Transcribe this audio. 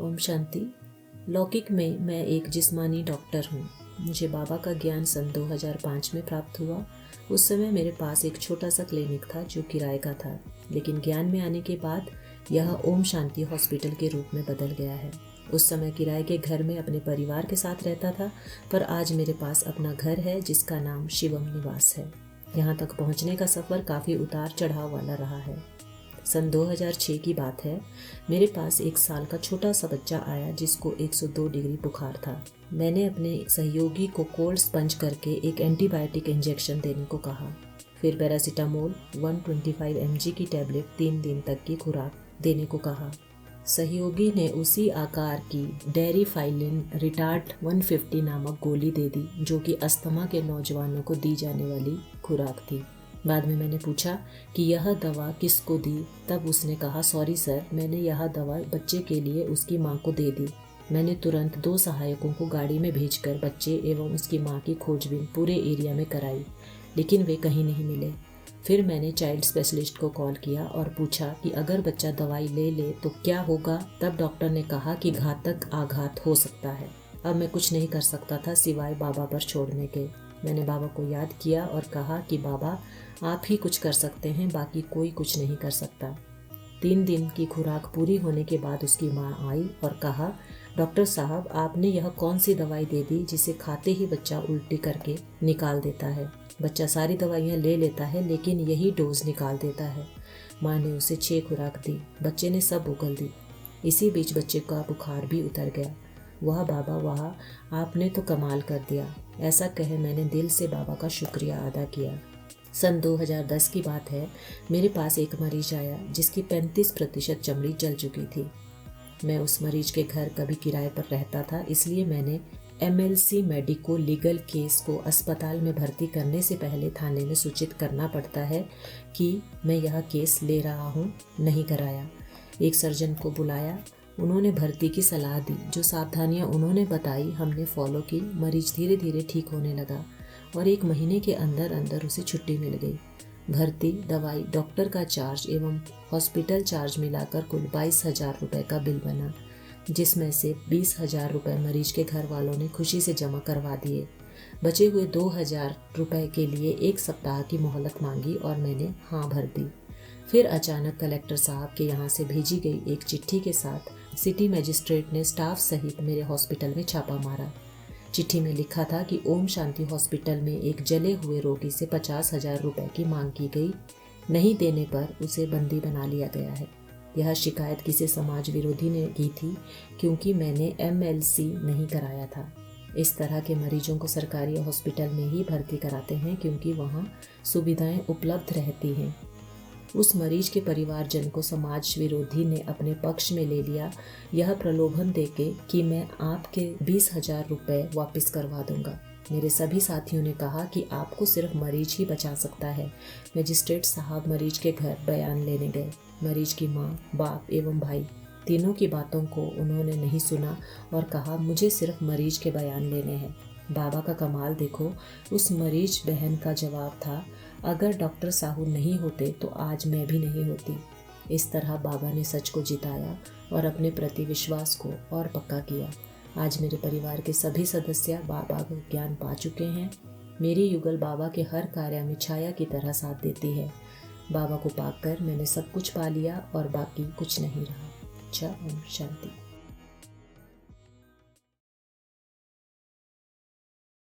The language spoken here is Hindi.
ओम शांति। लौकिक में मैं एक जिस्मानी डॉक्टर हूँ। मुझे बाबा का ज्ञान सन 2005 में प्राप्त हुआ। उस समय मेरे पास एक छोटा सा क्लिनिक था जो किराए का था, लेकिन ज्ञान में आने के बाद यह ओम शांति हॉस्पिटल के रूप में बदल गया है। उस समय किराए के घर में अपने परिवार के साथ रहता था, पर आज मेरे पास अपना घर है जिसका नाम शिवम निवास है। यहाँ तक पहुँचने का सफ़र काफ़ी उतार चढ़ाव वाला रहा है। सन 2006 की बात है। मेरे पास 1 साल का छोटा सा बच्चा आया जिसको 102 डिग्री बुखार था। मैंने अपने सहयोगी को कोल्ड स्पंज करके एक एंटीबायोटिक इंजेक्शन देने को कहा। फिर पैरासीटामोल 125 mg की टैबलेट 3 दिन तक की खुराक देने को कहा। सहयोगी ने उसी आकार की डेरिफाइलिन रिटार्ड 150 नामक गोली दे दी, जो कि अस्थमा के नौजवानों को दी जाने वाली खुराक थी। बाद में मैंने पूछा कि यह दवा किसको दी, तब उसने कहा, सॉरी सर, मैंने यह दवा बच्चे के लिए उसकी माँ को दे दी। मैंने तुरंत 2 सहायकों को गाड़ी में भेजकर बच्चे एवं उसकी माँ की खोजबीन पूरे एरिया में कराई, लेकिन वे कहीं नहीं मिले। फिर मैंने चाइल्ड स्पेशलिस्ट को कॉल किया और पूछा कि अगर बच्चा दवाई ले ले तो क्या होगा। तब डॉक्टर ने कहा कि घातक आघात हो सकता है। अब मैं कुछ नहीं कर सकता था सिवाय बाबा पर छोड़ने के। मैंने बाबा को याद किया और कहा कि बाबा, आप ही कुछ कर सकते हैं, बाकी कोई कुछ नहीं कर सकता। 3 दिन की खुराक पूरी होने के बाद उसकी माँ आई और कहा, डॉक्टर साहब, आपने यह कौन सी दवाई दे दी जिसे खाते ही बच्चा उल्टी करके निकाल देता है। बच्चा सारी दवाइयाँ ले लेता है लेकिन यही डोज निकाल देता है। माँ ने उसे 6 खुराक दी। बच्चे ने सब उगल दी। इसी बीच बच्चे का बुखार भी उतर गया। वाह बाबा वाह, आपने तो कमाल कर दिया। ऐसा कहे मैंने दिल से बाबा का शुक्रिया अदा किया। सन 2010 की बात है। मेरे पास एक मरीज आया जिसकी 35% चमड़ी जल चुकी थी। मैं उस मरीज के घर कभी किराए पर रहता था, इसलिए मैंने MLC मेडिको लीगल केस को अस्पताल में भर्ती करने से पहले थाने में सूचित करना पड़ता है कि मैं यह केस ले रहा हूँ, नहीं कराया। एक सर्जन को बुलाया, उन्होंने भर्ती की सलाह दी। जो सावधानियाँ उन्होंने बताई हमने फॉलो की। मरीज धीरे धीरे ठीक होने लगा और 1 महीने के अंदर अंदर उसे छुट्टी मिल गई। भर्ती, दवाई, डॉक्टर का चार्ज एवं हॉस्पिटल चार्ज मिलाकर कुल 22,000 रुपये का बिल बना, जिसमें से 20,000 रुपये मरीज के घर वालों ने खुशी से जमा करवा दिए। बचे हुए 2,000 रुपये के लिए 1 सप्ताह की मोहलत मांगी और मैंने हाँ भर दी। फिर अचानक कलेक्टर साहब के यहाँ से भेजी गई एक चिट्ठी के साथ सिटी मजिस्ट्रेट ने स्टाफ सहित मेरे हॉस्पिटल में छापा मारा। चिट्ठी में लिखा था कि ओम शांति हॉस्पिटल में एक जले हुए रोगी से 50,000 रुपये की मांग की गई। नहीं देने पर उसे बंदी बना लिया गया है। यह शिकायत किसी समाज विरोधी ने की थी क्योंकि मैंने MLC नहीं कराया था। इस तरह के मरीजों को सरकारी हॉस्पिटल में ही भर्ती कराते हैं क्योंकि वहाँ सुविधाएं उपलब्ध रहती हैं। उस मरीज के परिवारजन को समाज विरोधी ने अपने पक्ष में ले लिया, यह प्रलोभन देके कि मैं आपके 20,000 रुपये वापस करवा दूंगा। मेरे सभी साथियों ने कहा कि आपको सिर्फ मरीज ही बचा सकता है। मजिस्ट्रेट साहब मरीज के घर बयान लेने गए। मरीज की माँ, बाप एवं भाई, तीनों की बातों को उन्होंने नहीं सुना और कहा, मुझे सिर्फ मरीज के बयान लेने हैं। बाबा का कमाल देखो। उस मरीज बहन का जवाब था, अगर डॉक्टर साहू नहीं होते तो आज मैं भी नहीं होती। इस तरह बाबा ने सच को जिताया और अपने प्रति विश्वास को और पक्का किया। आज मेरे परिवार के सभी सदस्य बाबा का ज्ञान पा चुके हैं। मेरी युगल बाबा के हर कार्य में छाया की तरह साथ देती है। बाबा को पाकर मैंने सब कुछ पा लिया और बाकी कुछ नहीं रहा। ओम शांति।